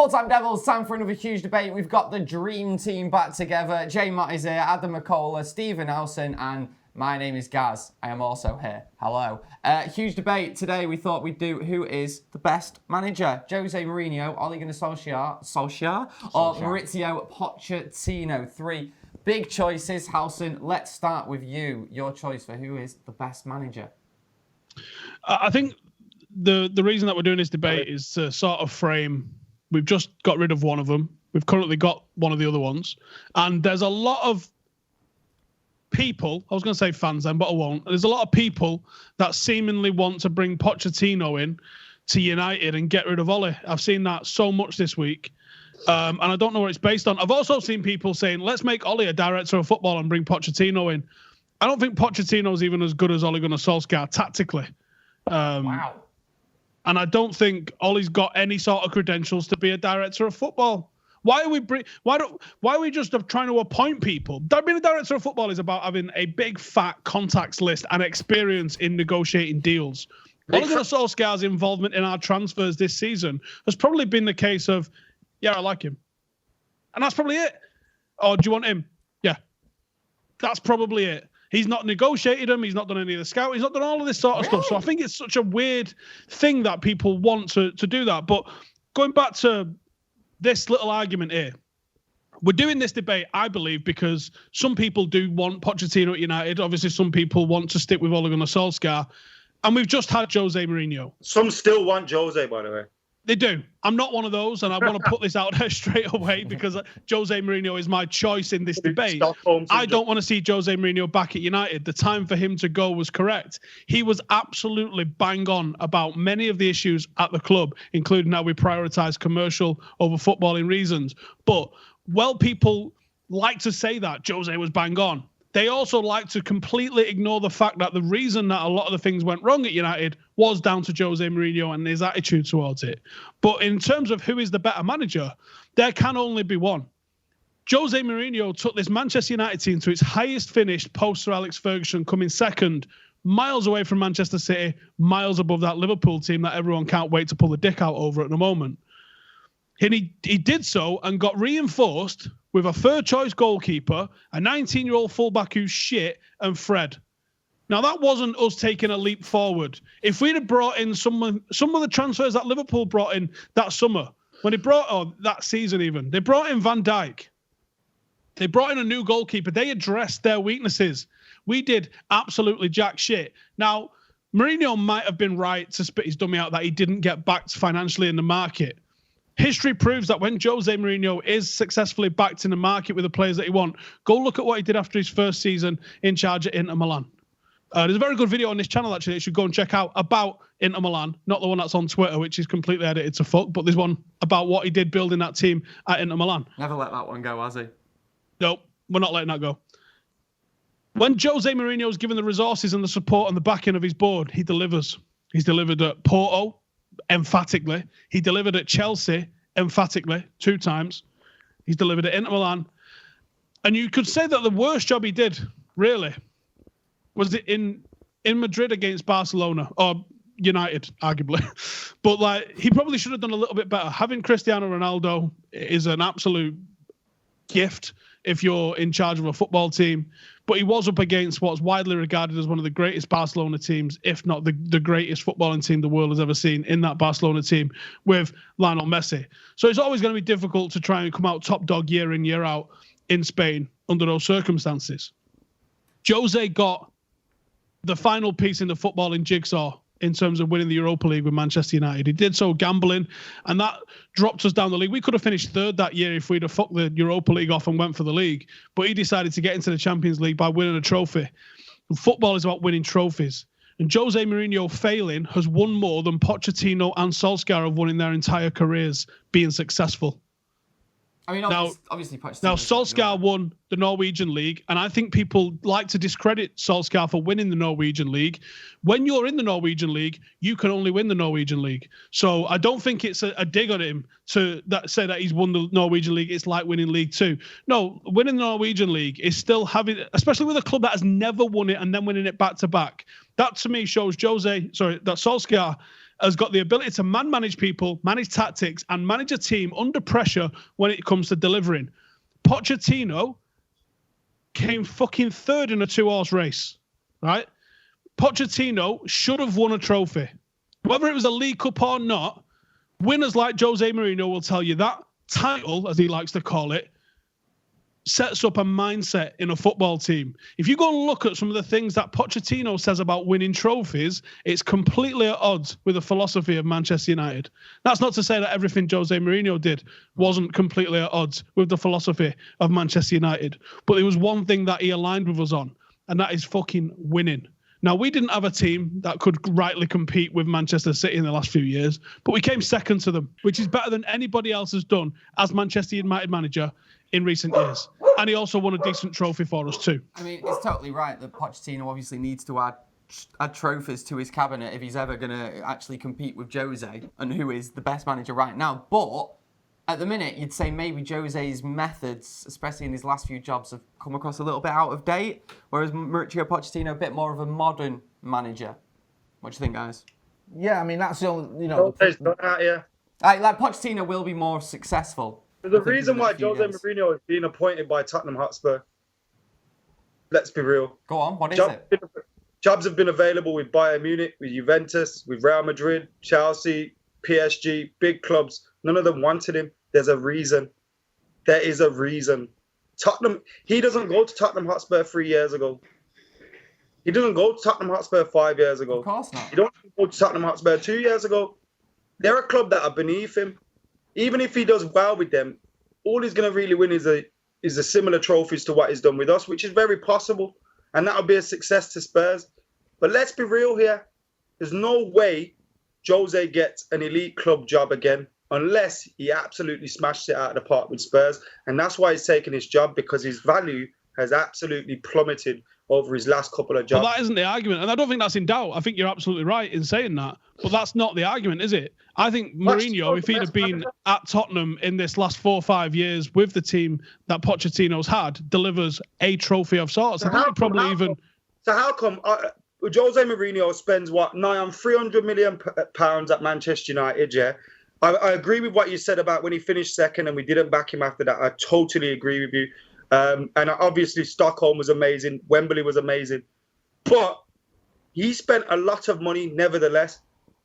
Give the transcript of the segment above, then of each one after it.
Full-time Devils, time for another huge debate. We've got the dream team back together. Motty's here, Adam Mckola, Stephen Howson, and my name is Gaz. I am also here. Hello. Huge debate today. We thought we'd do who is the best manager. Jose Mourinho, Ole Gunnar Solskjaer, or Maurizio Pochettino. Three big choices. Howson, let's start with you. Your choice for who is the best manager. I think the reason that we're doing this debate is to sort of frame. We've just got rid of one of them. We've currently got one of the other ones. And there's a lot of people, I was going to say fans then, but I won't. There's a lot of people that seemingly want to bring Pochettino in to United and get rid of Ole. I've seen that so much this week. And I don't know what it's based on. I've also seen people saying, let's make Ole a director of football and bring Pochettino in. I don't think Pochettino's even as good as Ole Gunnar Solskjaer tactically. Wow. And I don't think Ole's got any sort of credentials to be a director of football. Why are we just trying to appoint people? Being a director of football is about having a big fat contacts list and experience in negotiating deals. Ole Gunnar Solskjaer's involvement in our transfers this season has probably been the case of, yeah, I like him. And that's probably it. Oh, do you want him? Yeah. That's probably it. He's not negotiated them. He's not done any of the scouting. He's not done all of this sort of stuff. So I think it's such a weird thing that people want to do that. But going back to this little argument here, we're doing this debate, I believe, because some people do want Pochettino at United. Obviously, some people want to stick with Ole Gunnar Solskjaer. And we've just had Jose Mourinho. Some still want Jose, by the way. They do. I'm not one of those, and I want to put this out there straight away because Jose Mourinho is my choice in this debate. I don't want to see Jose Mourinho back at United. The time for him to go was correct. He was absolutely bang on about many of the issues at the club, including how we prioritise commercial over footballing reasons. But while people like to say that Jose was bang on, they also like to completely ignore the fact that the reason that a lot of the things went wrong at United was down to Jose Mourinho and his attitude towards it. But in terms of who is the better manager, there can only be one. Jose Mourinho took this Manchester United team to its highest finished post Sir Alex Ferguson, coming second, miles away from Manchester City, miles above that Liverpool team that everyone can't wait to pull the dick out over at the moment. And he did so and got reinforced with a third-choice goalkeeper, a 19-year-old fullback who's shit, and Fred. Now, that wasn't us taking a leap forward. If we'd have brought in some of the transfers that Liverpool brought in that summer, when they brought that season even, they brought in Van Dijk. They brought in a new goalkeeper. They addressed their weaknesses. We did absolutely jack shit. Now, Mourinho might have been right to spit his dummy out that he didn't get backed financially in the market. History proves that when Jose Mourinho is successfully backed in the market with the players that he wants, go look at what he did after his first season in charge at Inter Milan. There's a very good video on this channel, actually, that you should go and check out about Inter Milan. Not the one that's on Twitter, which is completely edited to fuck, but there's one about what he did building that team at Inter Milan. Never let that one go, has he? Nope, we're not letting that go. When Jose Mourinho is given the resources and the support and the backing of his board, he delivers. He's delivered at Porto, emphatically. He delivered at Chelsea, emphatically, 2 times. He's delivered at Inter Milan. And you could say that the worst job he did, really, was it in Madrid against Barcelona, or United, arguably. But he probably should have done a little bit better. Having Cristiano Ronaldo is an absolute gift if you're in charge of a football team. But he was up against what's widely regarded as one of the greatest Barcelona teams, if not the greatest footballing team the world has ever seen, in that Barcelona team with Lionel Messi. So it's always going to be difficult to try and come out top dog year in, year out in Spain under those circumstances. Jose got the final piece in the footballing jigsaw in terms of winning the Europa League with Manchester United. He did so gambling, and that dropped us down the league. We could have finished third that year if we'd have fucked the Europa League off and went for the league. But he decided to get into the Champions League by winning a trophy. And football is about winning trophies. And Jose Mourinho failing has won more than Pochettino and Solskjaer have won in their entire careers being successful. I mean, obviously Pochettino. Now, Solskjaer won the Norwegian League, and I think people like to discredit Solskjaer for winning the Norwegian League. When you're in the Norwegian League, you can only win the Norwegian League. So I don't think it's a dig on him to say that he's won the Norwegian League. It's like winning League Two. No, winning the Norwegian League is still having, especially with a club that has never won it and then winning it back to back. That to me shows that Solskjaer has got the ability to manage people, manage tactics, and manage a team under pressure when it comes to delivering. Pochettino came fucking third in a 2-horse race, right? Pochettino should have won a trophy. Whether it was a League Cup or not, winners like Jose Mourinho will tell you that title, as he likes to call it, sets up a mindset in a football team. If you go and look at some of the things that Pochettino says about winning trophies, it's completely at odds with the philosophy of Manchester United. That's not to say that everything Jose Mourinho did wasn't completely at odds with the philosophy of Manchester United. But there was one thing that he aligned with us on, and that is fucking winning. Now, we didn't have a team that could rightly compete with Manchester City in the last few years, but we came second to them, which is better than anybody else has done as Manchester United manager in recent years. And he also won a decent trophy for us too. I mean, it's totally right that Pochettino obviously needs to add trophies to his cabinet if he's ever going to actually compete with Jose, and who is the best manager right now. But at the minute, you'd say maybe Jose's methods, especially in his last few jobs, have come across a little bit out of date, whereas Mauricio Pochettino a bit more of a modern manager. What do you think, guys? Yeah, I mean, that's the only, Like Pochettino will be more successful. There's a reason why Jose Mourinho is being appointed by Tottenham Hotspur. Let's be real. Go on, what is it? Jobs have been available with Bayern Munich, with Juventus, with Real Madrid, Chelsea, PSG, big clubs. None of them wanted him. There's a reason. There is a reason. He doesn't go to Tottenham Hotspur 3 years ago. He doesn't go to Tottenham Hotspur 5 years ago. Of course not. He don't go to Tottenham Hotspur 2 years ago. They're a club that are beneath him. Even if he does well with them, all he's going to really win is a similar trophies to what he's done with us, which is very possible. And that'll be a success to Spurs. But let's be real here. There's no way Jose gets an elite club job again unless he absolutely smashes it out of the park with Spurs. And that's why he's taking his job, because his value has absolutely plummeted over his last couple of jobs. Well, that isn't the argument. And I don't think that's in doubt. I think you're absolutely right in saying that. But that's not the argument, is it? I think Mourinho, if he'd have been at Tottenham in this last 4 or 5 years with the team that Pochettino's had, delivers a trophy of sorts. So how come Jose Mourinho spends £300 million at Manchester United, yeah? I agree with what you said about when he finished second and we didn't back him after that. I totally agree with you. And obviously Stockholm was amazing. Wembley was amazing. But he spent a lot of money nevertheless.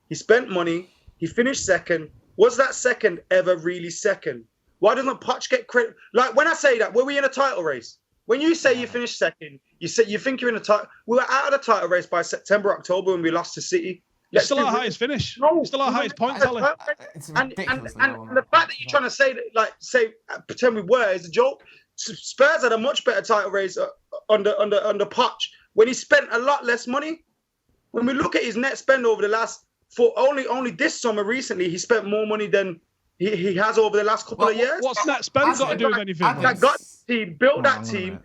He spent money. He finished second. Was that second ever really second? Why doesn't Poch get credit? Like, when I say that, were we in a title race? When you say you finished second, you think you're in a title. We were out of the title race by September, October when we lost to City. It's still our highest finish. No, it's still our highest point tally. And the fact that you're trying to say pretend we were is a joke. Spurs had a much better title race under Poch when he spent a lot less money. When we look at his net spend over the last only this summer recently, he spent more money than he has over the last couple of years. What's net spend got to do with anything? He built that team,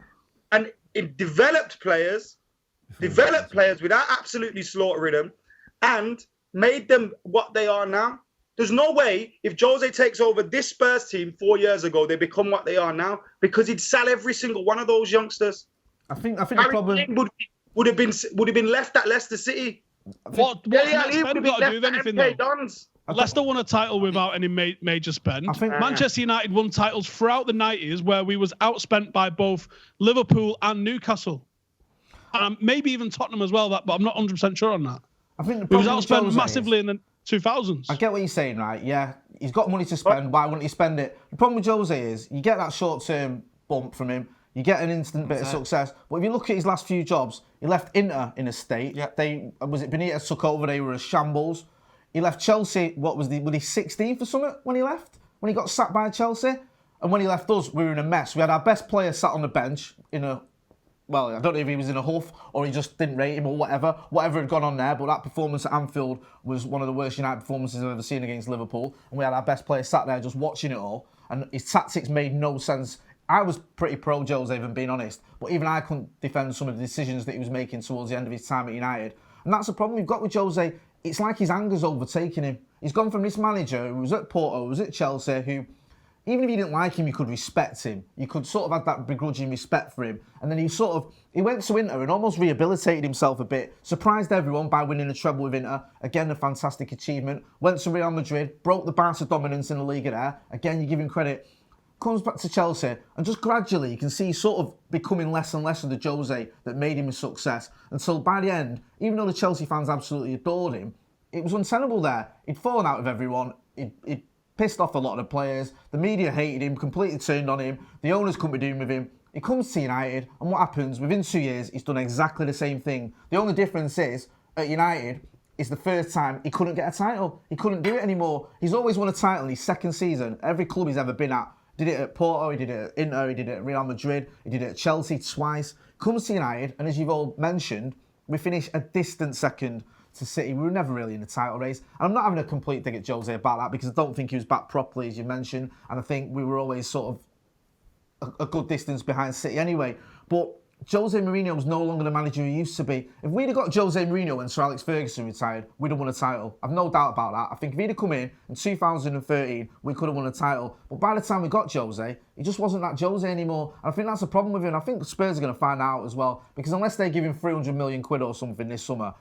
and it developed players without absolutely slaughtering them, and made them what they are now. There's no way if Jose takes over this Spurs team 4 years ago, they become what they are now, because he'd sell every single one of those youngsters. I think the problem would have been left at Leicester City. What's net spend got to do with anything though? Leicester won a title without any major spend. Manchester United won titles throughout the 90s where we was outspent by both Liverpool and Newcastle. Maybe even Tottenham as well, but I'm not 100% sure on that. I think we was outspent massively in the 2000s. I get what you're saying, right? Yeah, he's got money to spend. Why wouldn't he spend it? The problem with Jose is you get that short-term bump from him. You get an instant bit of success. But if you look at his last few jobs, he left Inter in a state. Yeah. Was it Benitez took over? They were a shambles. He left Chelsea. Was he 16th or something when he left? When he got sacked by Chelsea? And when he left us, we were in a mess. We had our best player sat on the bench well, I don't know if he was in a huff or he just didn't rate him or whatever had gone on there, but that performance at Anfield was one of the worst United performances I've ever seen against Liverpool. And we had our best player sat there just watching it all, and his tactics made no sense. I was pretty pro Jose, if I'm being honest, but even I couldn't defend some of the decisions that he was making towards the end of his time at United. And that's the problem we've got with Jose. It's like his anger's overtaking him. He's gone from this manager who was at Porto, who was at Chelsea, who even if you didn't like him, you could respect him. You could sort of have that begrudging respect for him. And then he went to Inter and almost rehabilitated himself a bit. Surprised everyone by winning a treble with Inter. Again, a fantastic achievement. Went to Real Madrid, broke the Barca dominance in the Liga there. Again, you give him credit. Comes back to Chelsea, and just gradually you can see he's sort of becoming less and less of the Jose that made him a success. Until by the end, even though the Chelsea fans absolutely adored him, it was untenable there. He'd fallen out with everyone. He'd pissed off a lot of the players. The media hated him, completely turned on him. The owners couldn't be doing with him. He comes to United, and what happens? Within 2 years, he's done exactly the same thing. The only difference is, at United, it's the first time he couldn't get a title. He couldn't do it anymore. He's always won a title in his second season. Every club he's ever been at. Did it at Porto, he did it at Inter, he did it at Real Madrid, he did it at Chelsea twice. Comes to United, and as you've all mentioned, we finished a distant second to City. We were never really in the title race. And I'm not having a complete dig at Jose about that because I don't think he was back properly, as you mentioned. And I think we were always sort of a good distance behind City anyway. But Jose Mourinho was no longer the manager he used to be. If we'd have got Jose Mourinho when Sir Alex Ferguson retired, we'd have won a title. I've no doubt about that. I think if he'd have come in 2013, we could have won a title. But by the time we got Jose, he just wasn't that Jose anymore. And I think that's a problem with him. I think Spurs are going to find out as well. Because unless they give him 300 million quid or something this summer,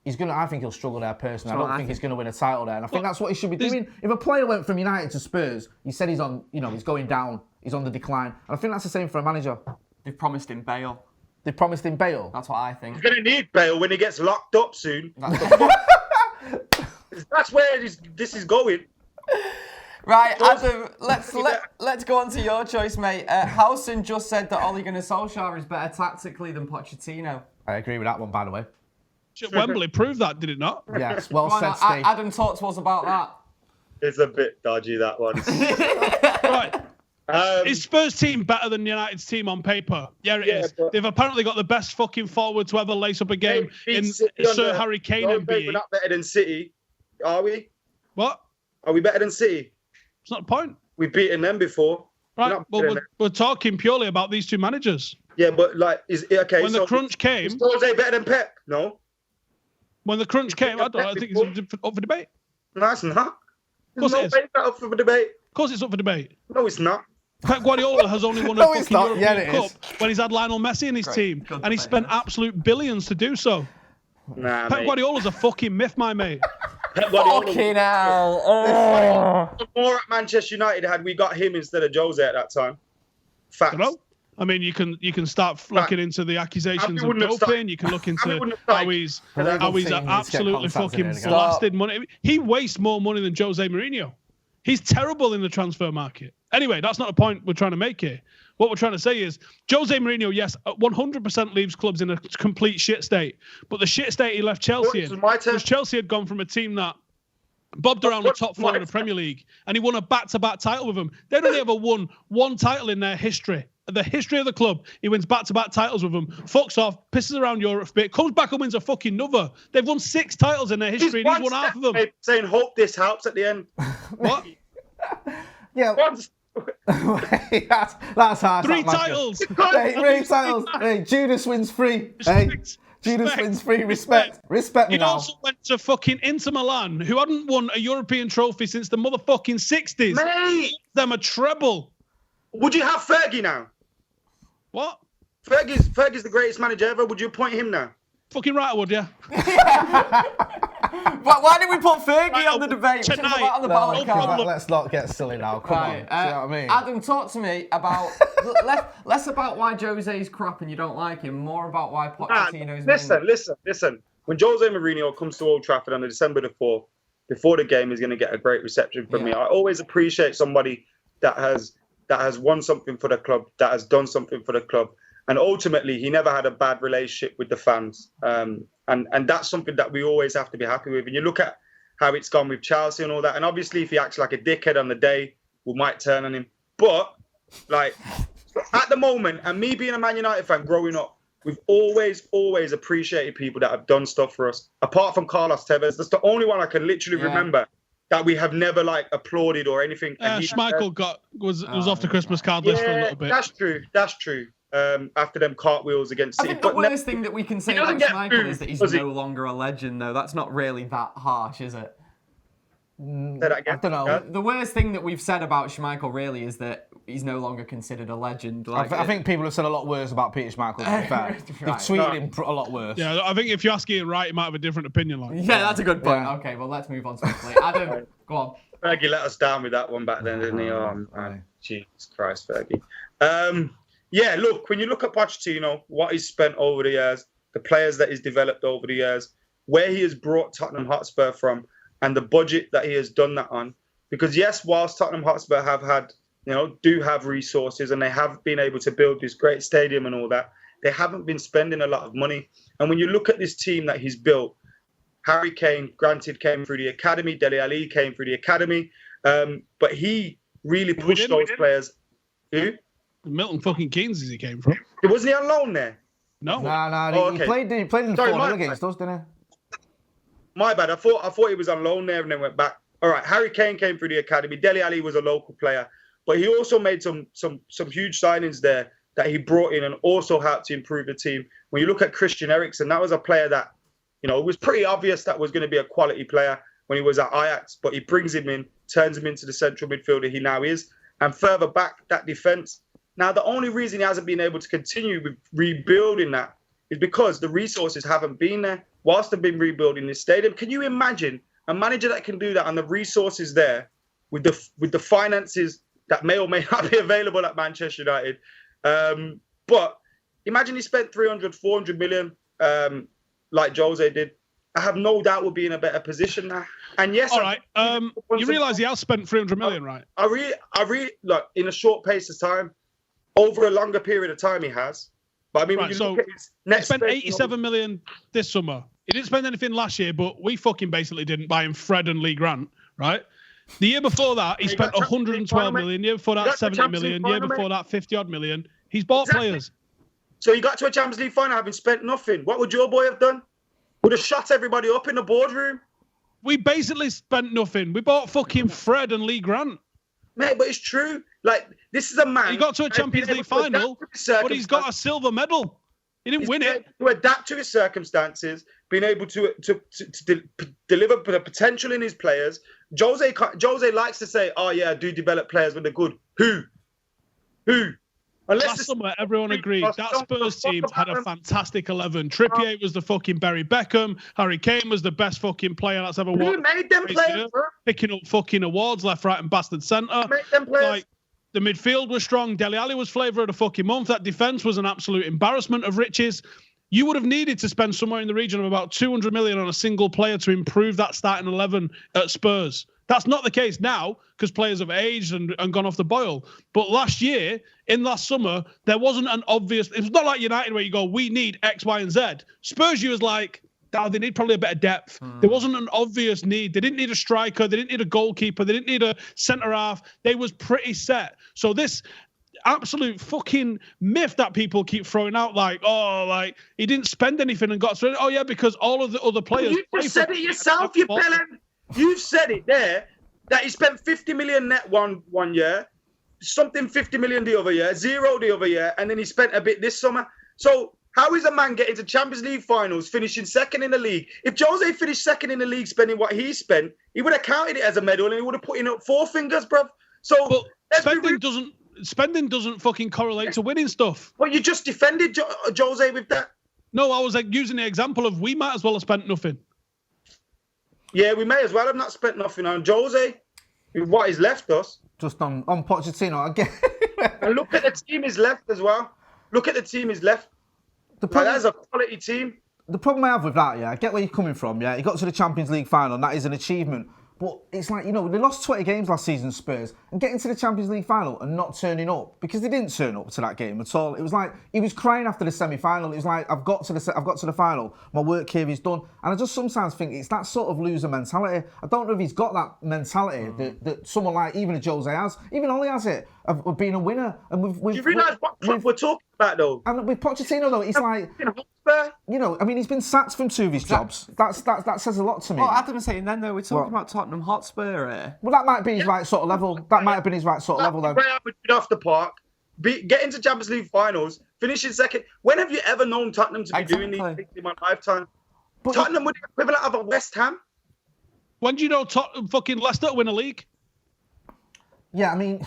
I think he'll struggle there personally. I don't think he's going to win a title there. And I think that's what he should be doing. If a player went from United to Spurs, he said he's going down, he's on the decline. And I think that's the same for a manager. They've promised him Bale. They promised him Bale? That's what I think. He's going to need Bale when he gets locked up soon. That's where this is going. Right, Adam, let's go on to your choice, mate. Howson just said that Ole Gunnar Solskjaer is better tactically than Pochettino. I agree with that one, by the way. Wembley proved that, did it not? Yes, well said, Steve. Adam, talk to us about that. It's a bit dodgy, that one. Right. Is Spurs' team better than United's team on paper? Yeah, it is. But they've apparently got the best fucking forward to ever lace up a game in Sir Harry Kane and BE. We're not better than City, are we? What? Are we better than City? It's not the point. We've beaten them before. Right, well, we're talking purely about these two managers. Yeah, but okay. When the crunch came... Is Jose better than Pep? No. When the crunch came, I think it's up for debate. No, it's not. Of course it is. Up for debate. Of course it's up for debate. No, it's not. Pep Guardiola has only won a fucking European Cup when he's had Lionel Messi in his team, and he spent absolute billions to do so. Nah, Pep Guardiola's a fucking myth, my mate. Pep Guardiola fucking hell. More at Manchester United had we got him instead of Jose at that time. Facts. I mean, you can start looking into the accusations of doping. You can look into how he's absolutely fucking blasted money. He wastes more money than Jose Mourinho. He's terrible in the transfer market. Anyway, that's not the point we're trying to make here. What we're trying to say is Jose Mourinho, yes, 100% leaves clubs in a complete shit state. But the shit state he left Chelsea in was Chelsea had gone from a team that bobbed around the top four of the Premier League, and he won a back-to-back title with them. They'd only ever won one title in their history. The history of the club, he wins back-to-back titles with them, fucks off, pisses around Europe a bit, comes back and wins a fucking another. They've won 6 titles in their history, and he's won half of them. Saying, hope this helps at the end. What? Yeah. that's hard. 3 titles. Hey, 3 titles. Hey, Judas wins 3. Hey, Judas wins 3. Respect me now. He also went to fucking Inter Milan, who hadn't won a European trophy since the motherfucking 60s. Mate! Them a treble. Would you have Fergie now? What? Fergie's the greatest manager ever. Would you appoint him now? Fucking right, I would, yeah. Why did we put Fergie on the debate? Tonight, on the ballot card. Let's not get silly now. Come on. Do you know what I mean? Adam, talk to me about less about why Jose's crap and you don't like him, more about why Pochettino's. Listen. When Jose Mourinho comes to Old Trafford on December the 4th, before the game, he's going to get a great reception from me. I always appreciate somebody that has won something for the club, that has done something for the club. And ultimately, he never had a bad relationship with the fans. And that's something that we always have to be happy with. And you look at how it's gone with Chelsea and all that. And obviously, if he acts like a dickhead on the day, we might turn on him. But, like, at the moment, and me being a Man United fan growing up, we've always appreciated people that have done stuff for us. Apart from Carlos Tevez, that's the only one I can literally remember that we have never, like, applauded or anything. Schmeichel was off the Christmas card list for a little bit. That's true. After them cartwheels against City. I think the worst thing that we can say about Schmeichel is that he's no longer a legend, though. That's not really that harsh, is it? Say that again. I don't know. Yeah? The worst thing that we've said about Schmeichel really is that he's no longer considered a legend. Like, I think people have said a lot worse about Peter Schmeichel, to be fair. They've tweeted him a lot worse. Yeah, I think if you ask Ian Wright, he might have a different opinion. Yeah, that's a good point. Yeah. Okay, well, let's move on swiftly. Adam, go on. Fergie let us down with that one back then, didn't he? Oh, man. Jesus Christ, Fergie. Yeah, look, when you look at Pochettino, what he's spent over the years, the players that he's developed over the years, where he has brought Tottenham Hotspur from, and the budget that he has done that on. Because yes, whilst Tottenham Hotspur do have resources and they have been able to build this great stadium and all that, they haven't been spending a lot of money. And when you look at this team that he's built, Harry Kane, granted, came through the academy. Dele Alli came through the academy. But he really pushed those players. Who? Milton fucking Keynes, as he came from. Wasn't he on loan there? No. Oh, He played in the 4-0 against us, didn't he? My bad. I thought he was on loan there and then went back. All right, Harry Kane came through the academy. Dele Alli was a local player, but he also made some huge signings there that he brought in and also helped to improve the team. When you look at Christian Eriksen, that was a player that, it was pretty obvious that was going to be a quality player when he was at Ajax, but he brings him in, turns him into the central midfielder he now is, and further back that defence. Now, the only reason he hasn't been able to continue with rebuilding that is because the resources haven't been there whilst they've been rebuilding this stadium. Can you imagine a manager that can do that and the resources there with the finances that may or may not be available at Manchester United? But imagine he spent 300, 400 million like Jose did. I have no doubt we'll be in a better position now. And yes, all right. You realise he has spent 300 million, right? I really look in a short pace of time. Over a longer period of time, he has. But I mean, when you look at his next, he spent 87 million this summer. He didn't spend anything last year, but we fucking basically didn't buy him Fred and Lee Grant, right? The year before that, he spent 112 million. Year before that, 70 million. Year before that, 50 odd million. He's bought players. So you got to a Champions League final having spent nothing. What would your boy have done? Would have shot everybody up in the boardroom. We basically spent nothing. We bought fucking Fred and Lee Grant. Mate, but it's true. Like, this is a man. He got to a Champions League final, but he's got a silver medal. He didn't win it. To adapt to his circumstances, being able to deliver the potential in his players. Jose likes to say, "Oh yeah, I do develop players when they're good." Who? Last summer, everyone agreed that Spurs team had a fantastic 11. Trippier was the fucking Barry Beckham. Harry Kane was the best fucking player that's ever won. Who made them players, bro? Picking up fucking awards left, right, and bastard centre. Who made them players? Like, the midfield was strong. Dele Alli was flavour of the fucking month. That defence was an absolute embarrassment of riches. You would have needed to spend somewhere in the region of about 200 million on a single player to improve that starting 11 at Spurs. That's not the case now because players have aged and gone off the boil. But last summer, there wasn't an obvious... It was not like United where you go, we need X, Y, and Z. Spurs, you was like, oh, they need probably a bit of depth. There wasn't an obvious need. They didn't need a striker. They didn't need a goalkeeper. They didn't need a centre-half. They was pretty set. So this absolute fucking myth that people keep throwing out, like, he didn't spend anything and got through it. Oh, yeah, because all of the other players... You just said it yourself, you bellend. You've said it there, that he spent 50 million net one year, something 50 million the other year, zero the other year, and then he spent a bit this summer. So how is a man getting to Champions League finals, finishing second in the league? If Jose finished second in the league spending what he spent, he would have counted it as a medal and he would have put in up 4 fingers, bruv. So but spending doesn't fucking correlate to winning stuff. Well, you just defended Jose with that. No, I was like using the example of we might as well have spent nothing. Yeah, we may as well have not spent nothing on Jose, with what he's left us. Just on Pochettino again. And look at the team he's left as well. Look at the team he's left. That's a quality team. The problem I have with that, I get where you're coming from, He got to the Champions League final, and that is an achievement. But it's like, they lost 20 games last season, Spurs, and getting to the Champions League final and not turning up, because they didn't turn up to that game at all. It was like, he was crying after the semi-final. It was like, I've got to the final. My work here is done. And I just sometimes think it's that sort of loser mentality. I don't know if he's got that mentality that someone like, even a Jose has. Even Ole has it, of being a winner. And Do you realise what club we're talking about, though? And with Pochettino, though, it's like... he's been sacked from 2 of his jobs. That says a lot to me. Well, Adam was saying then, though, we're talking about Tottenham Hotspur here. Well, that might be his right sort of level. That might have been his right sort of level, then. Off the park, get into Champions League finals, finishing second. When have you ever known Tottenham to be doing these things in my lifetime? But Tottenham were the equivalent of a West Ham. When do you know fucking Leicester win a league? Yeah, I mean...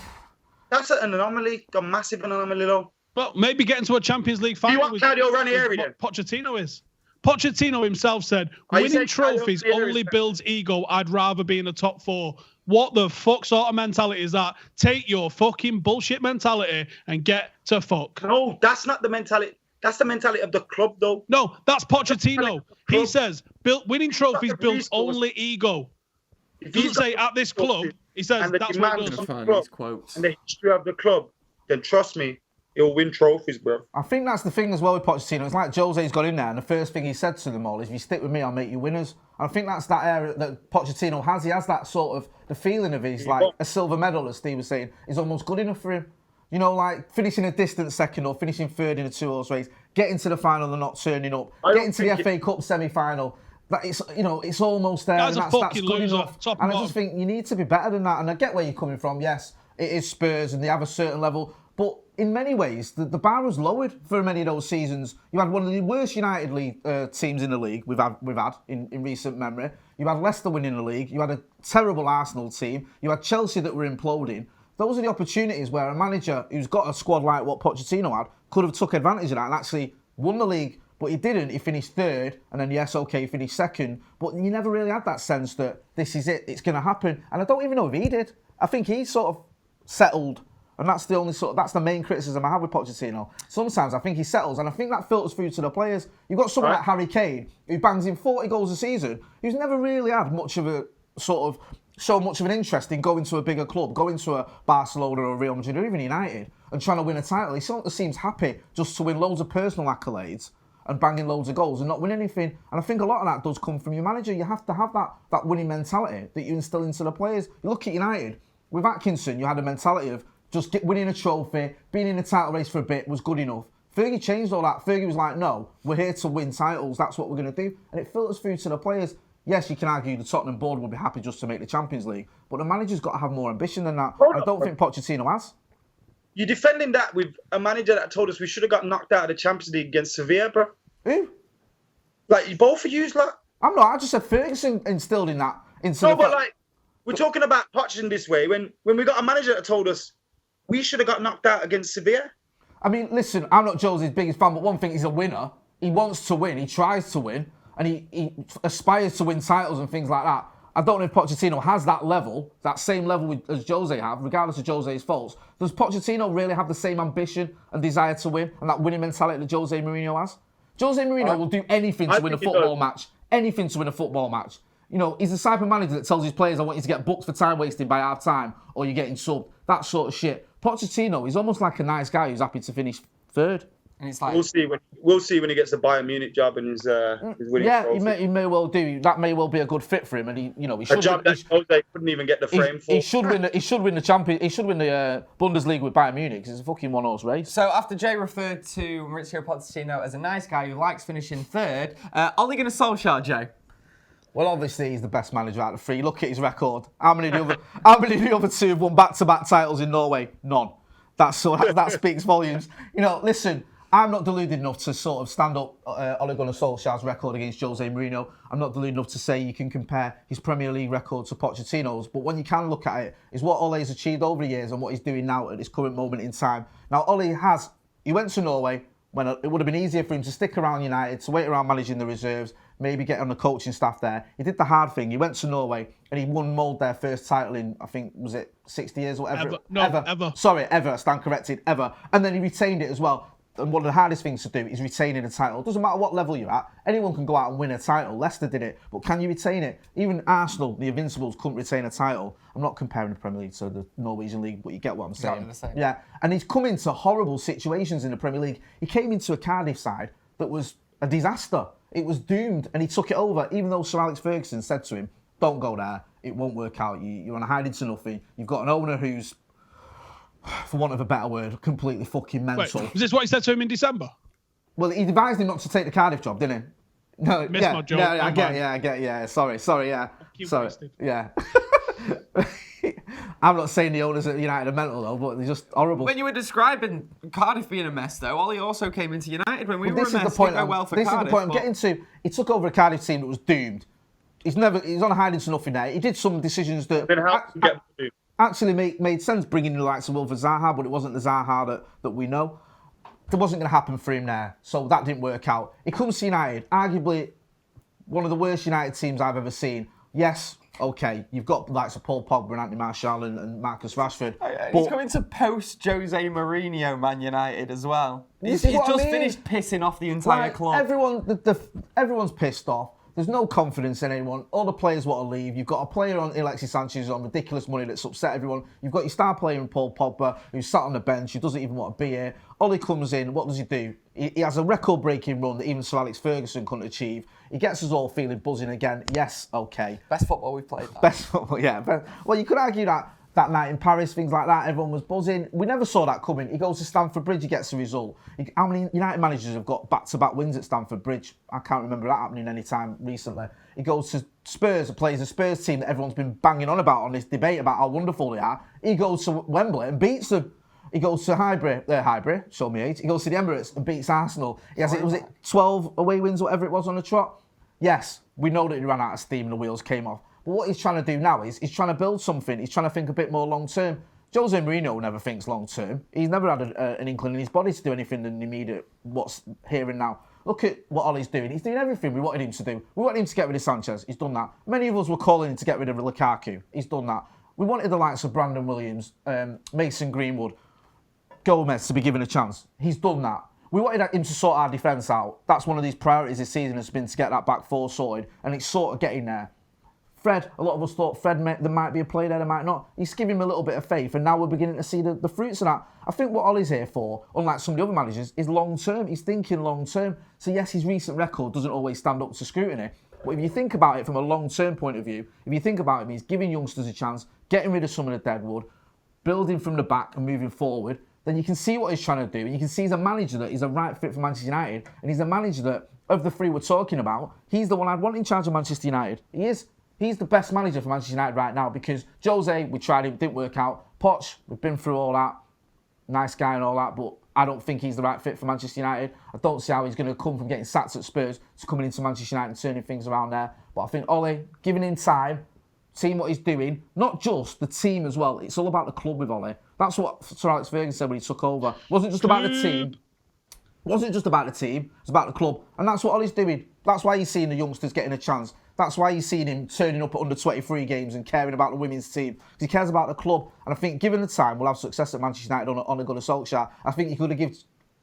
That's an anomaly. A massive anomaly, though. Well, maybe getting to a Champions League final. You want Claudio Ranieri then? Pochettino is. Pochettino himself said, winning trophies only builds ego. I'd rather be in the top 4. What the fuck sort of mentality is that? Take your fucking bullshit mentality and get to fuck. No, that's not the mentality. That's the mentality of the club, though. No, that's Pochettino. He says, winning trophies builds only ego. He doesn't say at this club. He says that's what it does. And the history of the club, then trust me, he'll win trophies, bro. I think that's the thing as well with Pochettino. It's like Jose's got in there, and the first thing he said to them all is, if you stick with me, I'll make you winners. And I think that's that area that Pochettino has. He has that sort of, the feeling of he's like a silver medal, as Steve was saying, is almost good enough for him. You know, like finishing a distant second or finishing third in a 2-horse race, getting to the final and not turning up, getting to the FA Cup semi-final. That it's, you know, it's almost there. That's and that's good loser, enough. And I just think you need to be better than that. And I get where you're coming from. Yes, it is Spurs and they have a certain level. But in many ways, the bar was lowered for many of those seasons. You had one of the worst United league teams in the league we've had in recent memory. You had Leicester winning the league. You had a terrible Arsenal team. You had Chelsea that were imploding. Those are the opportunities where a manager who's got a squad like what Pochettino had could have took advantage of that and actually won the league. But he didn't. He finished third, and then yes, okay, he finished second. But you never really had that sense that this is it, it's going to happen. And I don't even know if he did. I think he sort of settled, and that's the only that's the main criticism I have with Pochettino. Sometimes I think he settles, and I think that filters through to the players. You've got someone like Harry Kane who bangs in 40 goals a season, who's never really had much of a so much of an interest in going to a bigger club, going to a Barcelona or Real Madrid or even United, and trying to win a title. He sort of seems happy just to win loads of personal accolades and banging loads of goals and not win anything. And I think a lot of that does come from your manager. You have to have that winning mentality that you instill into the players. You look at United, with Atkinson, you had a mentality of just winning a trophy, being in a title race for a bit was good enough. Fergie changed all that. Fergie was like, no, we're here to win titles. That's what we're going to do. And it filters through to the players. Yes, you can argue the Tottenham board would be happy just to make the Champions League, but the manager's got to have more ambition than that. I don't think Pochettino has. You're defending that with a manager that told us we should have got knocked out of the Champions League against Sevilla, bro. Who? Like, both of you, like. I'm not. I just said Ferguson instilled in that. But like, we're talking about Pochettino this way when we got a manager that told us we should have got knocked out against Sevilla. I mean, listen, I'm not Jose's biggest fan, but one thing, he's a winner. He wants to win. He tries to win. And he aspires to win titles and things like that. I don't know if Pochettino has that level, that same level as Jose have, regardless of Jose's faults. Does Pochettino really have the same ambition and desire to win and that winning mentality that Jose Mourinho has? Jose Mourinho will do anything to win a football match. Anything to win a football match. You know, he's the type of manager that tells his players, I want you to get booked for time wasting by half time or you're getting subbed. That sort of shit. Pochettino, he's almost like a nice guy who's happy to finish third. And it's like, we'll see when he gets the Bayern Munich job and his winning. Yeah, he may well do. That may well be a good fit for him, and he should. A job that Jose couldn't even get the frame for. He should win the champion. He should win the Bundesliga with Bayern Munich because it's a fucking one-horse race. So after Jay referred to Maurizio Pochettino as a nice guy who likes finishing third, Ole Gunnar Solskjaer, Jay. Well, obviously he's the best manager out of the three. Look at his record. How many of the other two have won back-to-back titles in Norway? None. That speaks volumes. You know, listen. I'm not deluded enough to sort of stand up Ole Gunnar Solskjaer's record against Jose Mourinho. I'm not deluded enough to say you can compare his Premier League record to Pochettino's. But when you can look at it, is what Ole's achieved over the years and what he's doing now at this current moment in time. Now, he went to Norway when it would have been easier for him to stick around United, to wait around managing the reserves, maybe get on the coaching staff there. He did the hard thing. He went to Norway and he won Mould their first title in, I think, was it 60 years or whatever? Ever. Sorry, ever. I stand corrected. Ever. And then he retained it as well. And one of the hardest things to do is retaining a title. It doesn't matter what level you're at. Anyone can go out and win a title. Leicester did it. But can you retain it? Even Arsenal, the Invincibles, couldn't retain a title. I'm not comparing the Premier League to the Norwegian League, but you get what I'm saying. Yeah. And he's come into horrible situations in the Premier League. He came into a Cardiff side that was a disaster. It was doomed. And he took it over, even though Sir Alex Ferguson said to him, don't go there. It won't work out. You're on a hiding to nothing. You've got an owner who's, for want of a better word, completely fucking mental. Wait, was this what he said to him in December? Well, he advised him not to take the Cardiff job, didn't he? No, Missed my joke. I get, yeah. Sorry, yeah. Sorry, yeah. I'm not saying the owners at United are mental though, but they're just horrible. When you were describing Cardiff being a mess though, Ole also came into United when we were a mess. This is the point I'm getting to. He took over a Cardiff team that was doomed. he's on a hiding to nothing there. He did some decisions that actually made sense, bringing in the likes of Wilfred Zaha, but it wasn't the Zaha that we know. There wasn't going to happen for him there, so that didn't work out. He comes to United, arguably one of the worst United teams I've ever seen. Yes, okay, you've got the likes of Paul Pogba and Anthony Martial and Marcus Rashford. He's coming to post Jose Mourinho Man United as well. He's just finished pissing off the entire club. Everyone's pissed off. There's no confidence in anyone. All the players want to leave. You've got a player on Alexis Sanchez on ridiculous money that's upset everyone. You've got your star player in Paul Pogba who's sat on the bench, who doesn't even want to be here. Ollie comes in, what does he do? He has a record-breaking run that even Sir Alex Ferguson couldn't achieve. He gets us all feeling buzzing again. Yes, okay. Best football we've played. Best football, yeah. Well, you could argue that night in Paris, things like that, everyone was buzzing. We never saw that coming. He goes to Stamford Bridge, he gets a result. How many United managers have got back-to-back wins at Stamford Bridge? I can't remember that happening any time recently. He goes to Spurs, plays a Spurs team that everyone's been banging on about on this debate about how wonderful they are. He goes to Wembley and beats them. He goes to Highbury, show me age. He goes to the Emirates and beats Arsenal. He has, was it 12 away wins, whatever it was on the trot? Yes, we know that he ran out of steam and the wheels came off. But what he's trying to do now is he's trying to build something. He's trying to think a bit more long-term. Jose Mourinho never thinks long-term. He's never had an inkling in his body to do anything in the immediate, what's here and now. Look at what Ollie's doing. He's doing everything we wanted him to do. We wanted him to get rid of Sanchez. He's done that. Many of us were calling him to get rid of Lukaku. He's done that. We wanted the likes of Brandon Williams, Mason Greenwood, Gomez to be given a chance. He's done that. We wanted him to sort our defence out. That's one of these priorities this season has been to get that back four sorted, and it's sort of getting there. Fred, a lot of us thought there might be a play there might not. He's giving him a little bit of faith, and now we're beginning to see the fruits of that. I think what Ollie's here for, unlike some of the other managers, is long-term. He's thinking long-term. So yes, his recent record doesn't always stand up to scrutiny. But if you think about it from a long-term point of view, if you think about it, he's giving youngsters a chance, getting rid of some of the deadwood, building from the back and moving forward, then you can see what he's trying to do. And you can see he's a manager that is a right fit for Manchester United. And he's a manager that, of the three we're talking about, he's the one I'd want in charge of Manchester United. He is. He's the best manager for Manchester United right now because Jose, we tried him, didn't work out. Poch, we've been through all that. Nice guy and all that, but I don't think he's the right fit for Manchester United. I don't see how he's going to come from getting sacked at Spurs to coming into Manchester United and turning things around there. But I think Ollie, giving him time, seeing what he's doing, not just the team as well. It's all about the club with Ollie. That's what Sir Alex Ferguson said when he took over. It wasn't just about the team. It wasn't just about the team. It was about the club. And that's what Ollie's doing. That's why he's seeing the youngsters getting a chance. That's why you've seen him turning up at under 23 games and caring about the women's team. Because he cares about the club. And I think given the time, we'll have success at Manchester United on a good Solskjaer. I think you could have given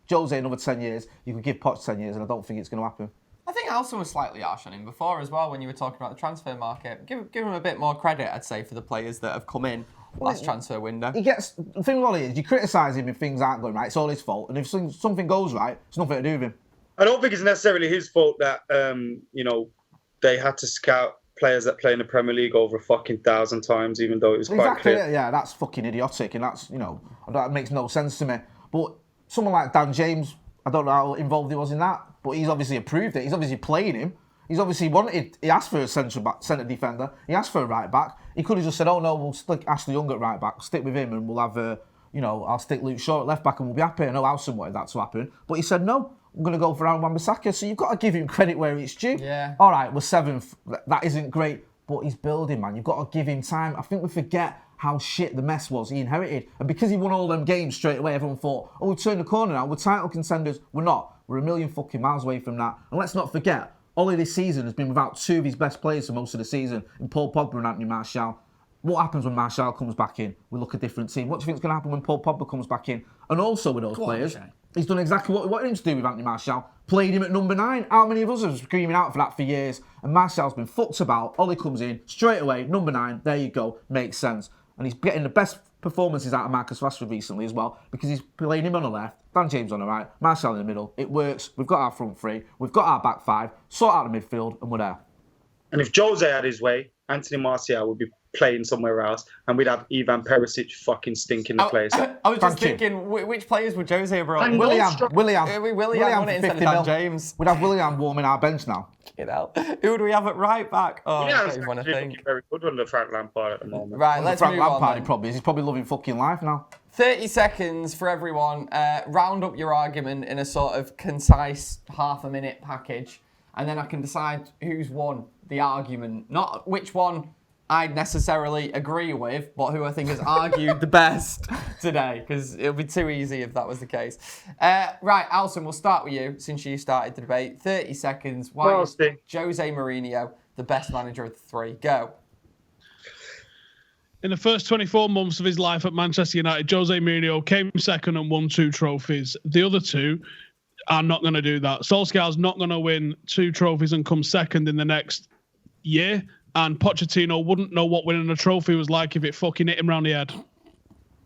Jose another 10 years. You could give Poch 10 years, and I don't think it's going to happen. I think Howson was slightly harsh on him before as well when you were talking about the transfer market. Give him a bit more credit, I'd say, for the players that have come in last transfer window. The thing with Ollie is you criticise him if things aren't going right. It's all his fault. And if something goes right, it's nothing to do with him. I don't think it's necessarily his fault that, they had to scout players that play in the Premier League over 1,000 times, even though it was quite clear. Yeah, that's fucking idiotic, and that's, that makes no sense to me. But someone like Dan James, I don't know how involved he was in that, but he's obviously approved it. He's obviously playing him. He's obviously he asked for a centre defender. He asked for a right back. He could have just said, oh no, we'll stick Ashley Young at right back, stick with him, and we'll have, I'll stick Luke Shaw at left back and we'll be happy. I know Howson wanted that to happen. But he said, no, I'm going to go for Aaron Wan-Bissaka. So you've got to give him credit where it's due. Yeah. All right, we're seventh. That isn't great, but he's building, man. You've got to give him time. I think we forget how shit the mess was he inherited. And because he won all them games straight away, everyone thought, oh, we've turned the corner now. We're title contenders. We're not. We're a million fucking miles away from that. And let's not forget, Ollie this season has been without two of his best players for most of the season, in Paul Pogba and Anthony Martial. What happens when Martial comes back in? We look a different team. What do you think is going to happen when Paul Pogba comes back in? And also with those players, he's done exactly what we wanted him to do with Anthony Martial. Played him at number 9. How many of us have been screaming out for that for years? And Martial's been fucked about. Ollie comes in, straight away, number 9. There you go. Makes sense. And he's getting the best performances out of Marcus Rashford recently as well, because he's playing him on the left, Dan James on the right, Martial in the middle. It works. We've got our front three. We've got our back 5. Sort out the midfield, and we're there. And if Jose had his way, Anthony Martial would be playing somewhere else, and we'd have Ivan Perisic fucking stinking the place. I was just thinking, which players would Jose have brought? William William instead of Dan James. We'd have William warming our bench now. Who do we have at right back? Oh, I don't even want to think. Very good under Frank Lampard at the moment. Right, let's move on. Frank Lampard, he's probably loving fucking life now. 30 seconds for everyone. Round up your argument in a sort of concise half-a-minute package. and then I can decide who's won the argument. Not which one I'd necessarily agree with, but who I think has argued the best today, because it would be too easy if that was the case. Right, Howson, we'll start with you since you started the debate. 30 seconds. Why is Jose Mourinho the best manager of the three? Go. In the first 24 months of his life at Manchester United, Jose Mourinho came second and won 2 trophies. The other 2 are not going to do that. Solskjaer's not going to win 2 trophies and come second in the next year. And Pochettino wouldn't know what winning a trophy was like if it fucking hit him round the head.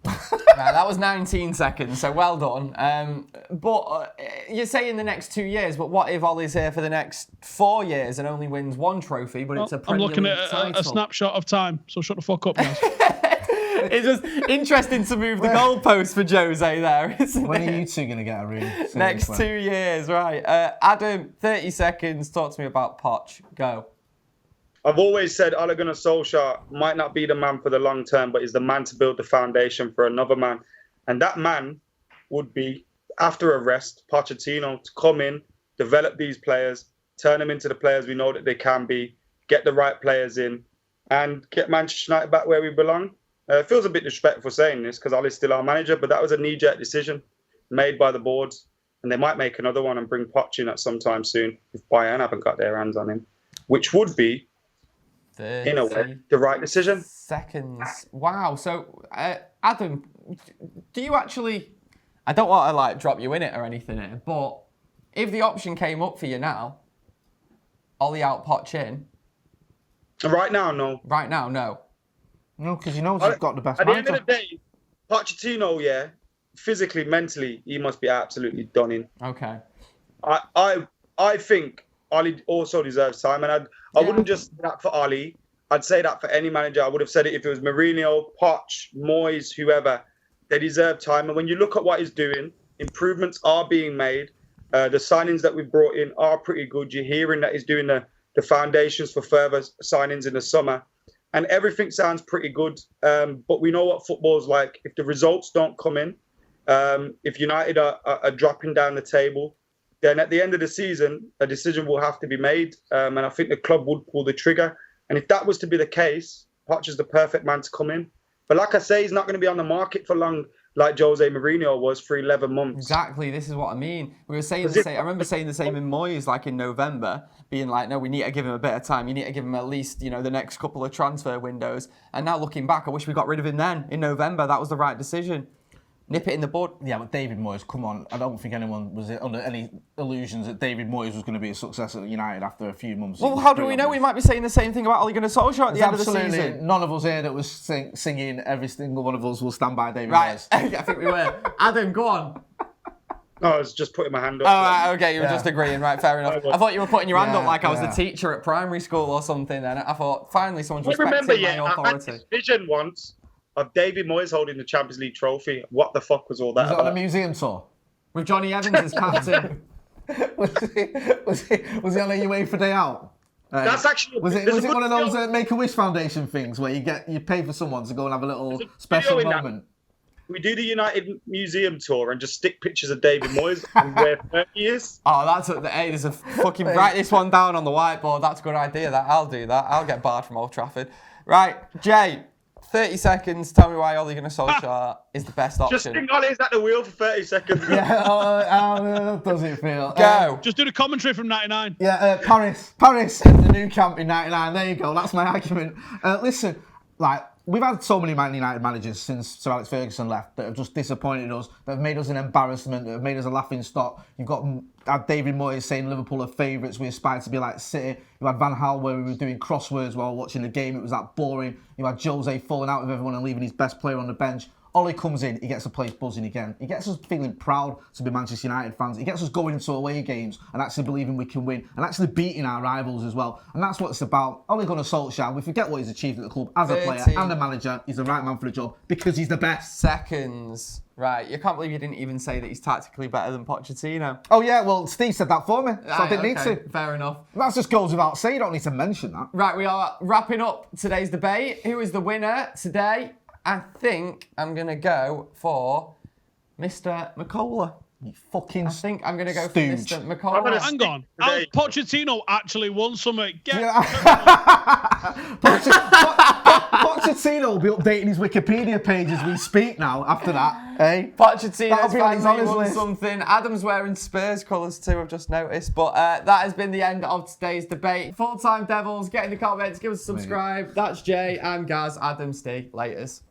Right, that was 19 seconds, so well done. But you're saying the next 2 years, but what if Ollie's here for the next 4 years and only wins 1 trophy, but it's a Premier League title? I'm looking at a snapshot of time, so shut the fuck up, guys. It's just interesting to move the goalpost for Jose there, isn't when it? are you two going to get a room? Next 2 years, right. Adam, 30 seconds, talk to me about Poch. Go. I've always said Ole Gunnar Solskjaer might not be the man for the long term, but is the man to build the foundation for another man. And that man would be, after a rest, Pochettino, to come in, develop these players, turn them into the players we know that they can be, get the right players in, and get Manchester United back where we belong. It feels a bit disrespectful saying this because Ole's still our manager, but that was a knee-jerk decision made by the boards. And they might make another one and bring Poch in at some time soon if Bayern haven't got their hands on him, which would be, in a way, the right decision. Seconds. Wow. So, Adam, do you actually... I don't want to drop you in it or anything here, but if the option came up for you now, Ollie out, Poch in... Right now, no. Right now, no. No, because he knows he's got the best At manager. the end of the day, Pochettino, physically, mentally, he must be absolutely done in. Okay. I think Ollie also deserves time, and I wouldn't just say that for Ollie. I'd say that for any manager. I would have said it if it was Mourinho, Poch, Moyes, whoever. They deserve time. And when you look at what he's doing, improvements are being made. The signings that we've brought in are pretty good. You're hearing that he's doing the foundations for further signings in the summer. And everything sounds pretty good. But we know what football's like. If the results don't come in, if United are dropping down the table, then at the end of the season, a decision will have to be made. And I think the club would pull the trigger. And if that was to be the case, Poch is the perfect man to come in. But like I say, he's not going to be on the market for long, like Jose Mourinho was for 11 months. Exactly, this is what I mean. We were saying the same. I remember saying the same in Moyes, in November, being like, no, we need to give him a bit of time. You need to give him at least, the next couple of transfer windows. And now looking back, I wish we got rid of him then in November. That was the right decision. Nip it in the bud. Yeah, but David Moyes, come on. I don't think anyone was under any illusions that David Moyes was going to be a success at United after a few months. Well, how do we know? We might be saying the same thing about Ole Gunnar Solskjaer at the end of the season. None of us here that was singing every single one of us will stand by David Moyes. Right, I think we were. Adam, go on. No, I was just putting my hand up. Oh, right, okay, you were just agreeing. Right, fair enough. I thought you were putting your hand up like I was the teacher at primary school or something then. I thought, finally, someone's respecting my authority. I had this vision once of David Moyes holding the Champions League trophy. What the fuck was all that about? Was it on a museum tour? With Johnny Evans as captain. was he on a UEFA day out? That's actually... Was it one of those Make-A-Wish Foundation things where you pay for someone to go and have a little special moment? We do the United Museum tour and just stick pictures of David Moyes and where 30 years. Oh, there's a fucking... Write this one down on the whiteboard. That's a good idea. I'll do that. I'll get barred from Old Trafford. Right, Jay... 30 seconds, tell me why Ole Gunnar Solskjaer is the best option. Just think Ole's at the wheel for 30 seconds. Yeah, does it feel? Go. Just do the commentary from 99. Yeah, Paris, the new camp in 99. There you go, that's my argument. Listen, we've had so many Man United managers since Sir Alex Ferguson left that have just disappointed us, that have made us an embarrassment, that have made us a laughing stock. You've got David Moyes saying Liverpool are favourites, we aspire to be like City. You had Van Gaal where we were doing crosswords while watching the game, it was that boring. You had Jose falling out with everyone and leaving his best player on the bench. Ole comes in, he gets the place buzzing again. He gets us feeling proud to be Manchester United fans. He gets us going into away games and actually believing we can win and actually beating our rivals as well. And that's what it's about. Ole Gunnar Solskjaer, we forget what he's achieved at the club as a player and a manager. He's the right man for the job because he's the best. Seconds. Right, you can't believe you didn't even say that he's tactically better than Pochettino. Oh yeah, well Steve said that for me, so I didn't need to. Fair enough. That just goes without saying, you don't need to mention that. Right, we are wrapping up today's debate. Who is the winner today? I think I'm going to go for Mr. Mckola. You fucking I think I'm going to go for stooge. Mr. Mckola. Hang on. Pochettino actually won something. Pochettino will be updating his Wikipedia page as we speak now after that, eh? Pochettino's finally won list. something. Adam's wearing Spurs colours too, I've just noticed. But that has been the end of today's debate. Full-time Devils, get in the comments, give us a subscribe. That's Jay, I'm Gaz, Adam, Steve. Laters.